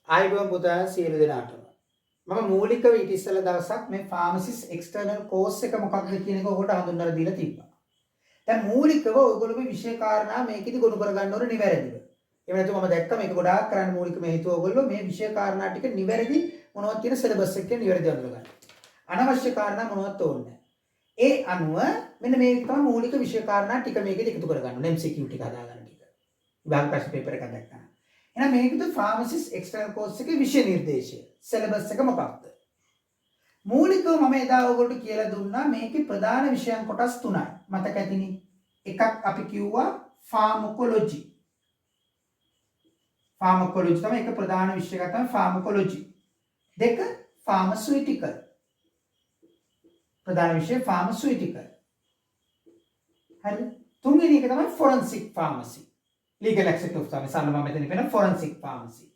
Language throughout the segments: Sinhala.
ආයිබෝන් පුතා සියලු දෙනාටම. මම මූලිකව ඊට ඉස්සෙල්ලා දවසක් මේ ෆාමසිස් එක්ස්ටර්නල් කෝස් එක මොකක්ද කියන එක ඔයගොල්ලෝ හඳුන්වලා දීලා තිබ්බා. දැන් මූලිකව ඔයගොල්ලෝ මේ විෂය කාරණා මේකෙදි ගොනු කරගන්න ඕනේ නිවැරදිව. එහෙම නැත්නම් මම දැක්කා මේක ගොඩාක් කරන්න මූලිකම හේතුව ඔයගොල්ලෝ මේ විෂය කාරණා ටික නිවැරදි මොනවද කියන සිලබස් එකේ නිවැරදිව අඳුරගන්න. අනවශ්‍ය කාරණා මොනවත් ඕනේ නැහැ. ඒ අනුව මෙන්න මේක තමයි මූලික විෂය කාරණා ටික මේකෙදි එකතු කරගන්න ඕනේ. MCQ ටික හදාගන්න ටික. විභාග ප්‍රශ්න පේපර් එකක් දැක්කම. එහෙනම් මේකද ෆාමසිස් එක්ස්ටර්නල් කෝස් එකේ විෂය නිර්දේශය. සිලබස් එක මොකක්ද? මූලිකව මම එදා ඔයගොල්ලෝ කියලා දුන්නා මේකේ ප්‍රධාන විෂයන් කොටස් තුනයි. මතක ඇතිනේ. එකක් අපි කිව්වා ෆාමකොලොජි. ෆාමකොලොජි තමයි එක ප්‍රධාන විෂයයක් තමයි ෆාමකොලොජි. දෙක ෆාමසිටිකල්. ප්‍රධාන විෂය ෆාමසිටිකල්. හරි. තුන්වෙනි එක තමයි forensic pharmacy. legal aspect of pharmacy. සරල මම මෙතන කියන forensic pharmacy.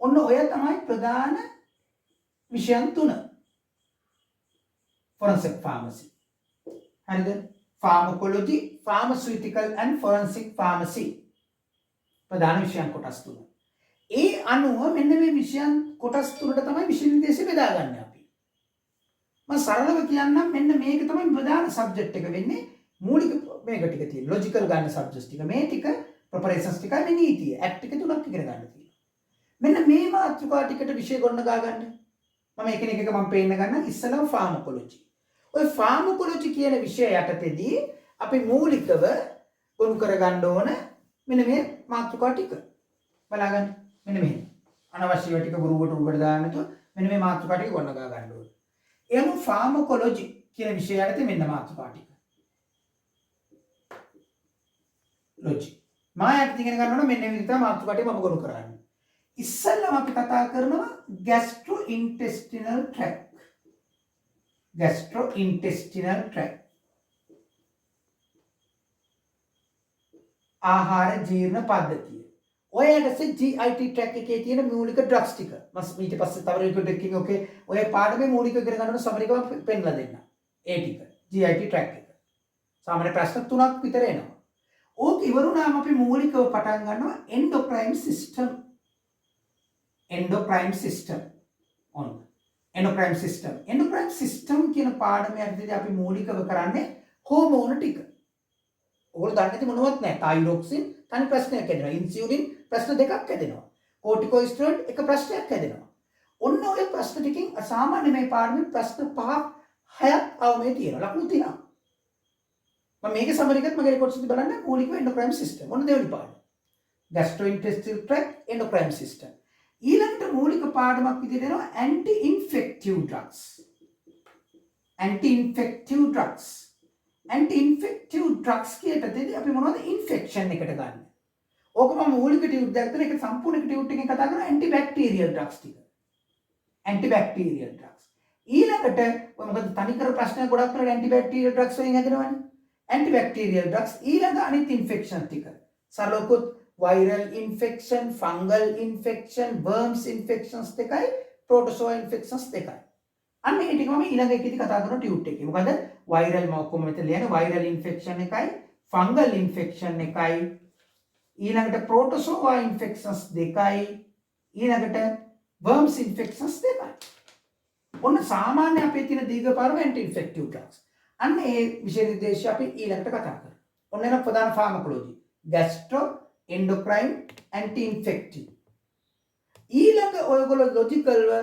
ඔන්න ඔය තමයි ප්‍රධාන විෂයන් තුන. forensic pharmacy. හරිද? pharmacology, pharmaceutical and forensic pharmacy. ප්‍රධාන විෂයන් කොටස් තුන. ඒ අනුව මෙන්න මේ විෂයන් කොටස් තුනට තමයි විෂය නිර්දේශය බෙදාගන්නේ අපි. මම සරලව කියන්නම් මෙන්න මේක තමයි ප්‍රධාන සබ්ජෙක්ට් එක වෙන්නේ. මූලික මේක ටික තියෙන ලොජිකල් ගන්න සබ්ජෙක්ට්ස් ටික මේ ටික ප්‍රොපරේෂන්ස් ටිකයි මේ නීතිය ඇක්ට් එක තුනක් ඉගෙන ගන්න තියෙනවා. මෙන්න මේ මාතෘකා ටිකට විෂය ගොඩනගා ගන්න. මම එකිනෙක එක මම පේන්න ගන්න ඉස්සෙල්ලා ෆාමකොලොජි. ඔය ෆාමකොලොජි කියන විෂය යටතේදී අපි මූලිකව ගොනු කරගන්න ඕන මෙන්න මේ මාතෘකා ටික. බලාගන්න. මෙන්න මේ අනවශ්‍ය ටික ගුරුවට උඩට දාන්න නැතුව මෙන්න මේ මාතෘකා ටික ගොඩනගා ගන්න ඕන. එහම ෆාමකොලොජි කියන විෂය යටතේ මෙන්න මාතෘකා ටික. ලොජි මායට ඉගෙන ගන්න ඕන මෙන්න මේ විදිහට මාතෘකා ටික මම ගොනු කරන්නේ. ඉස්සෙල්ලාම අපි කතා කරනවා gastrointestinal tract. gastrointestinal tract. ආහාර ජීර්ණ පද්ධතිය. ඔය ඇටසේ GIT tract එකේ තියෙන මූලික ඩ්‍රග්ස් ටික. මම ඊට පස්සේ තව රිකෝඩ් එකකින් ඔකේ ඔය පාඩමේ මූලික ඉගෙන ගන්න ඕන සමරිකව පෙන්නලා දෙන්න. ඒ ටික GIT tract එක. සාමාන්‍ය ප්‍රශ්න 3ක් විතර එනවා. ඕක ඉවරුනාම අපි මූලිකව පටන් ගන්නවා endocrine system. endocrine system on endocrine system. endocrine system කියන පාඩමේ අර්ථයේදී අපි මූලිකව කරන්නේ හෝමෝන ටික. ඕගොල්ලෝ දන්නේ නැති මොනවත් නැහැ. තයිරොක්සින් තනි ප්‍රශ්නයක් හැදෙනවා. ඉන්සියුලින් ප්‍රශ්න දෙකක් හැදෙනවා. කෝටිකෝස්ටෙරොයිඩ් එක ප්‍රශ්නයක් හැදෙනවා. ඔන්න ඔය ප්‍රශ්න ටිකෙන් අසාමාන්‍ය මේ පාඩමේ ප්‍රශ්න 5ක් 6ක් අවමේ තියෙනවා. ලකුණු 30ක්. මම මේකේ සමරිකත් මගේ රෙකෝඩ්ස් එකේ බලන්න මූලික endocrine system. ඔන්න දෙවෙනි පාඩම. gastrointestinal tract endocrine system. ඊළඟට මූලික පාඩමක් විදිහට එනවා anti infective drugs. anti infective drugs. anti infective drugs කියටදී අපි මොනවද infection එකට ගන්න. ඕක මම මූලික ටියුට් දෙයක් දෙන එක සම්පූර්ණ ටියුට් එකෙන් කතා කරන antibacterial drugs ටික. antibacterial drugs. ඊළඟට ඔය මොකද තනිකර ප්‍රශ්න ගොඩක් කරලා antibacterial drugs වලින් හැදෙනවනේ. antibacterial drugs ඊළඟ අනිත් ඉන්ෆෙක්ෂන් ටික. සරලවකුත් viral infection, fungal infection, worms infections දෙකයි, protozoa infections දෙකයි. අන්න ඒ ටික මම ඊළඟ එකේදී කතා කරන ටියුට් එකේ. මොකද viral මම ඔක්කොම මෙතන ලියන viral infection එකයි, fungal infection එකයි, ඊළඟට protozoa infections දෙකයි, ඊළඟට worms infections දෙකයි. ඔන්න සාමාන්‍ය අපේ තියෙන දීර්ඝ පාරම anti infective drugs. අන්න ඒ විෂය නිර්දේශය අපි ඊළඟට කතා කරමු. ඔන්න එන ප්‍රධාන ෆාමකොලොජි. gastro, endocrine, anti infective. ඊළඟ ඔයගොල්ලෝ ලොජිකල්ව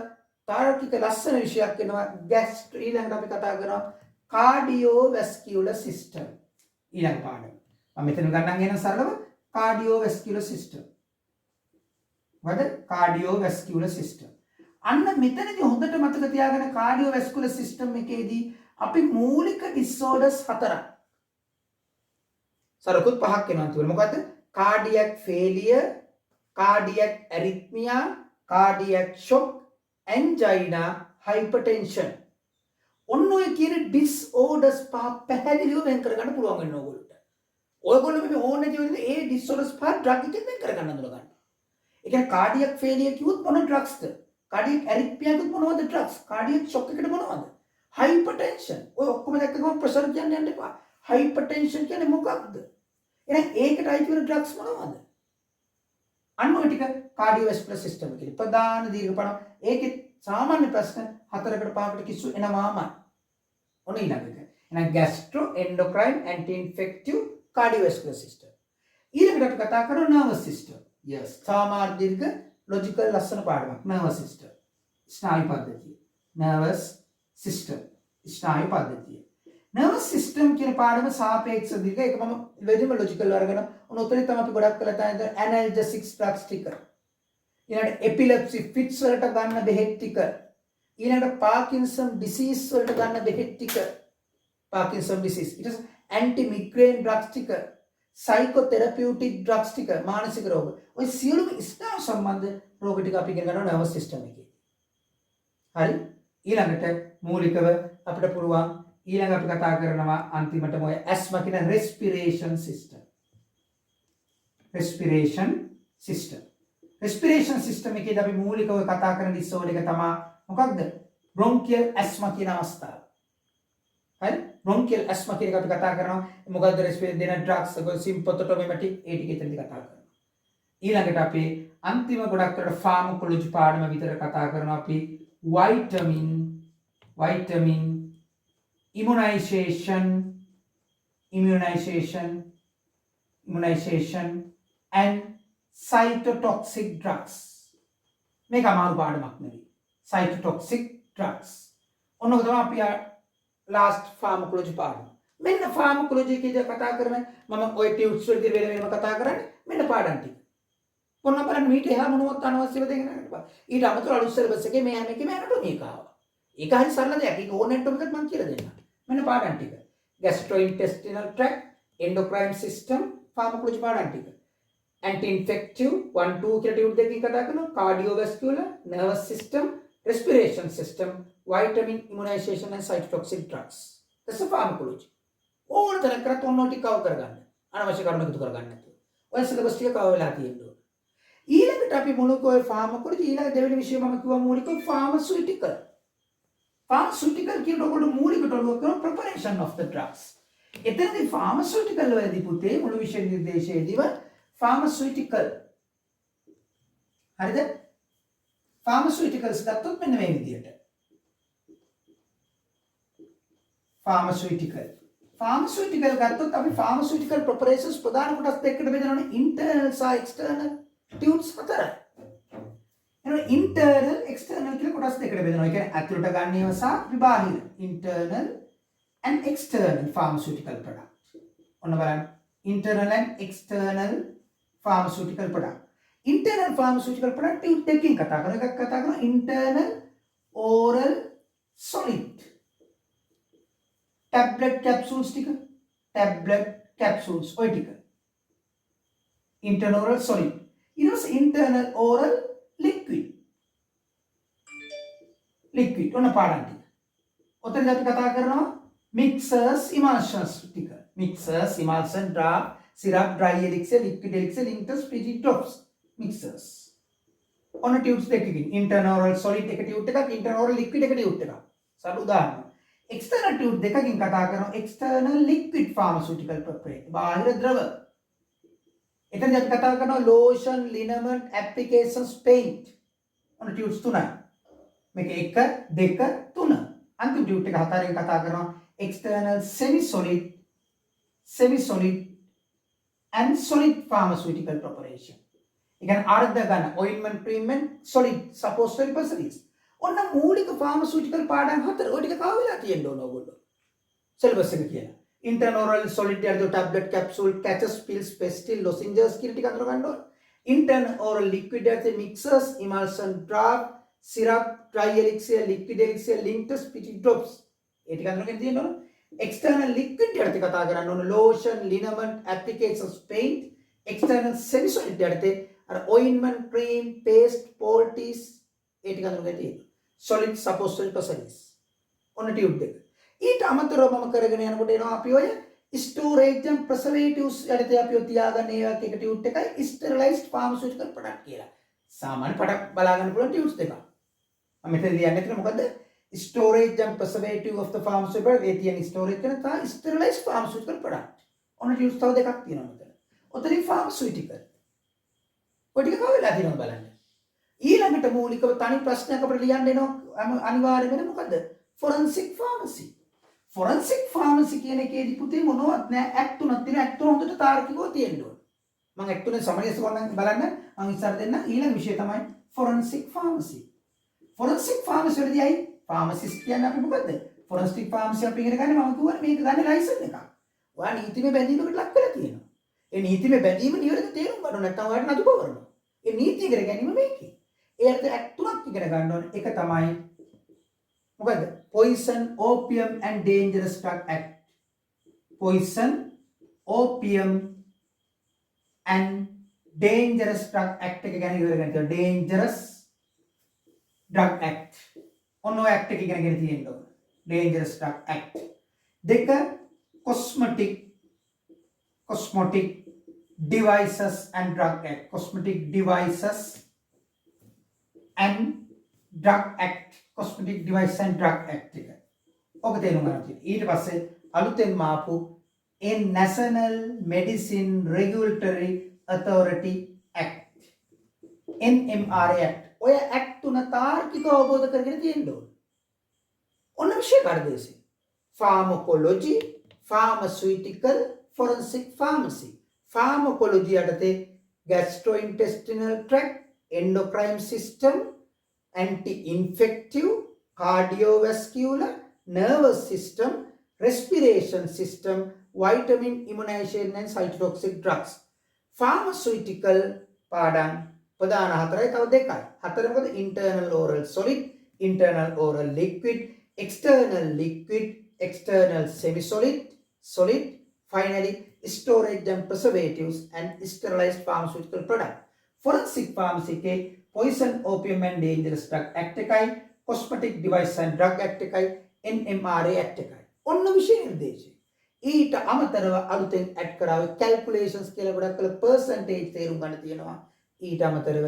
තාර්කික ලස්සන විෂයක් වෙනවා gastro. ඊළඟට අපි කතා කරනවා cardiovascular system. ඊළඟ පාඩම. මම මෙතන ගන්නම් එන සරලව cardiovascular system. මොකද cardiovascular system. අන්න මෙතනදී හොඳට මතක තියාගන්න cardiovascular system එකේදී අපි මූලික disorders 4ක් සරකුත් 5ක් වෙනවා තුන. මොකද්ද? cardiac failure, cardiac arrhythmia, cardiac shock, angina, hypertension. ඔන්න ඔය කියන disorders 5 පැහැදිලිව වෙන් කරගන්න පුළුවන් වෙනවා ඔයගොල්ලන්ට. ඔයගොල්ලෝ මේ ඕනේ කියන්නේ ඒ disorders 5 drug එකෙන් වෙන් කරගන්න අඳුර ගන්න. ඒ කියන්නේ cardiac failure කිව්වොත් මොන drugsද? cardiac arrhythmia කිව්වොත් මොනවද drugs? cardiac shock එකට මොනවද? hypertension. ඔය ඔක්කොම දැක්කම ප්‍රෙෂර් කියන්නේ යන්න එපා. hypertension කියන්නේ මොකක්ද? එහෙනම් ඒකට අයිති වෙන ඩ්‍රග්ස් මොනවද? අන්න ඔය ටික කාඩියෝවැස්කුලර් සිස්ටම් එකේ ප්‍රධාන දීර්ඝ පණ ඒකේ සාමාන්‍ය ප්‍රශ්න 4කට 5කට කිසු එනවාමයි. ඔන්න ඊළඟ එක. එහෙනම් ගැස්ට්‍රෝ එන්ඩෝක්‍රයින් ඇන්ටි ඉන්ෆෙක්ටිව් කාඩියෝවැස්කුලර් සිස්ටම්. ඊළඟට අපි කතා කරමු නර්වස් සිස්ටම්. yes සාමාන්‍ය දීර්ඝ ලොජිකල් ලස්සන පාඩමක් නර්වස් සිස්ටම්. ස්නායු පද්ධතිය. නර්වස් සිස්ටම් ස්නායු පද්ධතිය. නර්වස් සිස්ටම් කියන පාඩම සාපේක්ෂ දීර්ඝ ඒක මම වෙදින්ම ලොජිකල් වර්ගන උන උතරේ තමයි අපි ගොඩක් කරලා තියෙන ඇනල්ජෙසික්ස් ඩ්‍රග්ස් ටික. ඊළඟට එපිලෙප්සි ෆිට්ස් වලට ගන්න බෙහෙත් ටික. ඊළඟට පාකින්සන් ඩිසීස් වලට ගන්න බෙහෙත් ටික. පාකින්සන් ඩිසීස් ඊට පස්සේ ඇන්ටි මිග්‍රේන් ඩ්‍රග්ස් ටික. සයිකෝതെරපියුටික් ඩ්‍රග්ස් ටික මානසික රෝග. ඔය සියලුම ස්නායු සම්බන්ධ රෝග ටික අපි ඉගෙන ගන්නවා නර්වස් සිස්ටම් එකේ. හරි ඊළඟට මූලිකව අපිට පුළුවන් ඊළඟ අපි කතා කරනවා අන්තිමටම ඔය ඇස්මා කියන respiration system. Respiration system. Respiration system එකේදී අපි මූලිකව කතා කරන ඩිසෝඩර් එක තමයි මොකක්ද? බ්‍රොන්කියල් ඇස්මා කියන අවස්ථාව. හරි? බ්‍රොන්කියල් ඇස්මා කියන එක අපි කතා කරනවා මොකද්ද රෙස්පිරේෂන් දෙන ඩ්‍රග්ස් එක සිම්පතොටොමැටික් ඒ ටික එතනදී කතා කරනවා. ඊළඟට අපි අන්තිම ගොඩක් කරලා ෆාමකොලොජි පාඩම විතර කතා කරනවා අපි vitamin immunization and cytotoxic drugs. මේක අමාරු පාඩමක් නෙවෙයි. cytotoxic drugs. ඔන්නක තමයි අපි last pharmacology පාඩම. මෙන්න pharmacology කීයද කතා කරන්නේ මම ඔය ටියුට්ස් වලදී වෙන වෙනම කතා කරන්නේ මෙන්න පාඩම් ටික. ඔන්න බලන්න මීට එහා මොනවත් අනවශ්‍යව දෙන්න නෑ. ඊට අමතරව අලුත් සිලබස් එකේ මේ හැම එකේම ඇනටොමි එක ආවා. ඒක හරි සරල දෙයක්. ඒක ඕන ඇනටොමි එකත් මම කියලා දෙන්නම්. මෙන්න පාඩම් ටික. gastrointestinal tract, endocrine system, pharmacology පාඩම් ටික. anti infective 1 2 කියලා ටියුට් දෙකකින් කතා කරනවා. cardiovascular, nervous system, respiration system, vitamin, immunization and cytotoxic drugs. that's the pharmacology. ඕන තරම් කරත් ඔන්න ටික කවර් කරගන්න. අනවශ්‍ය කරුණු එකතු කරගන්න නැතුව. ඔය සිලබස් ටික කවර් වෙලා තියෙනවා. ඊළඟට අපි මොනක ඔය ෆාමකොලොජි ඊළඟ දෙවෙනි විෂය මම කිව්වා මූලික ෆාමසිටිකල්. ෆාමසිටිකල් කියන ඔයගොල්ලෝ මූලිකට ඔලුව කරන ප්‍රෙපරේෂන් ඔෆ් ද ඩ්‍රග්ස්. එතනදී ෆාමසිටිකල් වලදී පුතේ මුළු විෂය නිර්දේශයේදීම ෆාමසිටිකල්. හරිද? ෆාමසිටිකල්ස් ගත්තොත් මෙන්න මේ විදිහට. ෆාමසිටිකල්. ෆාමසිටිකල් ගත්තොත් අපි ෆාමසිටිකල් ප්‍රෙපරේෂන්ස් ප්‍රධාන කොටස් දෙකකට බෙදනවානේ ඉන්ටර්නල් සහ එක්ස්ටර්නල්. ටියුට්ස් හතරයි. එහෙනම් ඉන්ටර්නල් එක්ස්ටර්නල් කියලා කොටස් දෙකකට බෙදනවා. ඒ කියන්නේ ඇතුළට ගන්න ඒවා සහ විබාහිර. Internal and external pharmaceutical product. ඔන්න බලන්න. internal and external pharmaceutical product. internal pharmaceutical product tute දෙකකින් කතා කරනවා. එකක් කතා කරනවා internal oral solid. tablet capsules ටික. tablet capsules ඔය ටික. internal oral solid. It was internal oral liquid. liquid ඔන්න පාඩම් ටික. ඔතනදී අපි කතා කරනවා mixers emulsions ටික. mixers emulsion draft syrup dry elixir liquid elixir linctus spirit drops mixers. ඔන්න ටියුට්ස් දෙකකින් internal oral solid එක ටියුට් එකක් internal oral liquid එක ටියුට් එකක්. සාදු උදාහරණ. external ටියුට් දෙකකින් කතා කරනවා external liquid pharmaceutical preparation. බාහිර ද්‍රව එතනදී අපි කතා කරනවා lotion, liniment, applications, paint. ඔන්න ටියුට්ස් තුනයි. මේක 1 2 3. අන්තිම ටියුට් එක 4ෙන් කතා කරනවා external semi solid and solid pharmaceutical preparation. ඒ කියන්නේ අර්ධ ඝන ointment, treatment, solid suppository pessaries. ඔන්න මූලික pharmaceutical පාඩම් 4. ඔය ටික කව වෙලා තියෙන්න ඕන ඕගොල්ලෝ. සිලබස් එක කියලා. internal oral solid යද්දෝ tablet capsule catches pills pastil lozenges කියන ටික අඳුර ගන්න ඕන. internal oral liquid යද්දේ mixers emulsion draft syrup dry elixir liquid elixir linctus spirit drops ඒ ටික අඳුරගෙන තියෙන්න ඕන. external liquid යද්දේ කතා කරන්න ඕන lotion liniment applications paint external semi solid යද්දේ අර ointment cream paste poultice ඒ ටික අඳුරගෙන තියෙන්න. solid suppository pessaries ඔන්න ටියුට් එක. ඊට අමතරව මම කරගෙන යනකොට එනවා අපි ඔය storage and preservatives යටතේ අපි තියාගන්න ඒවත් එක ටියුට් එකයි sterilized pharmaceutical product කියලා. සාමාන්‍ය product බලා ගන්න පුළුවන් ටියුට්ස් දෙකක්. මම මෙතන ලියන්නේ කියලා මොකද්ද? storage and preservative of the pharmaceutical ඒ තියෙන storage කරන තා sterilized pharmaceutical product. ඔන්න ටියුට්ස් තව දෙකක් තියෙනවා මෙතන. ඔතනින් pharmaceutical. ඔය ටික කව වෙලා තියෙනවද බලන්න. ඊළඟට මූලිකව තනි ප්‍රශ්නයක් අපිට ලියන්න එනවා අනිවාර්ය වෙන මොකද්ද? Forensic pharmacy. ෆොරන්සික් ෆාමසි කියන එකේදී පුතේ මොනවත් නෑ ඇක්ට් තුනක් තියෙනවා. ඇක්ට් තුන හොඳට තාර්කිකව තියෙන්න ඕන. මම ඇක්ට් තුනේ සමනයස කරන්න බලන්න මම ඉස්සර දෙන්න ඊළඟ විෂය තමයි ෆොරන්සික් ෆාමසි. ෆොරන්සික් ෆාමසි වලදී අයි ෆාමසිස්ට් කියන්නේ අපි මොකද්ද? ෆොරන්සික් ෆාමසි අපි ඉගෙන ගන්න මම කිව්වනේ මේක ගන්න ලයිසන් එකක්. ඔයා නීතිමය බැඳීමකට ලක් වෙලා තියෙනවා. ඒ නීතිමය බැඳීම නිවැරදි තේරුම් ගන්න නැත්නම් ඔයාලට නඩු පවරනවා. ඒ නීතිය ඉගෙන ගැනීම මේකේ. ඒකට ඇක්ට් තුනක් ඉගෙන ගන්න ඕනේ. එක තමයි මොකද්ද? Poison, Opium and Dangerous Drug Act. Poison, Opium and Dangerous Drug Act එක ගැන ඉගෙන ගන්න තියෙනවා. Dangerous Drug Act. ඔන්න ඔය ඇක්ට් එක ඉගෙනගෙන තියෙන්න ඕන. Dangerous Drug Act. දෙක Cosmetic Devices and Drug Act. Cosmetic Devices and Drug Act. Cosmetic Devices and Drug Act එක. ඔක තේරුම් ගන්න තියෙනවා. ඊට පස්සේ අලුතෙන්ම ආපු National Medicine Regulatory Authority Act. NMRA Act. ඔය ඇක්ට් තුන තාර්කිකව අවබෝධ කරගෙන තියෙන්න ඕන. ඔන්න විෂය කාර්යදේශය. Pharmacology, Pharmaceutical, Forensic Pharmacy. Pharmacology යටතේ gastrointestinal tract, endocrine system, anti-infective, cardiovascular, nervous system, respiration system, vitamin immunization and cytotoxic drugs. Pharmaceutical පාඩම් ප්‍රධාන හතරයි තව දෙකයි. හතර මොකද? internal oral solid, internal oral liquid, external liquid, external semi-solid, solid, finally storage and preservatives and sterilized pharmaceutical product. Forensic pharmacy के Poison, Opium and Dangerous Drug Act එකයි, Cosmetic Device and Drug Act එකයි, NMRA Act එකයි. ඔන්න විෂය නිර්දේශය. ඊට අමතරව අලුතෙන් ඇඩ් කරාවේ calculations කියලා ගොඩක් කළ percentage තේරුම් ගන්න තියෙනවා. ඊට අමතරව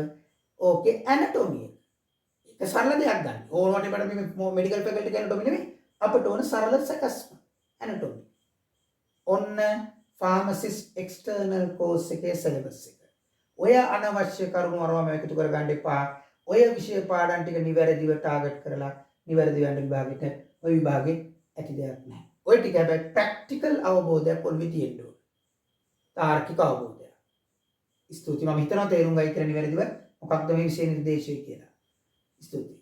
ඕකේ anatomy එක සරල දෙයක් ගන්න. ඕනවට මට මේ medical faculty කියන anatomy නෙමෙයි. අපට ඕන සරල සැකස්ම anatomy. ඔන්න pharmacist external course එකේ syllabus එක. ඔය අනවශ්‍ය කරුණු අරවම එකතු කරගන්න එපා. ඔය විෂය පාඩම් ටික නිවැරදිව ටාගට් කරලා නිවැරදිව යන්න විභාගෙට ඔය විභාගෙ ඇති දෙයක් නැහැ. ඔය ටික හැබැයි ප්‍රැක්ටිකල් අවබෝධයක් ඔළුවේ තියෙන්න ඕන. තාර්කික අවබෝධයක්. ස්තුතියි මම හිතනවා තේරුම් ගයි කියලා නිවැරදිව මොකක්ද මේ විෂය නිර්දේශය කියලා. ස්තුතියි.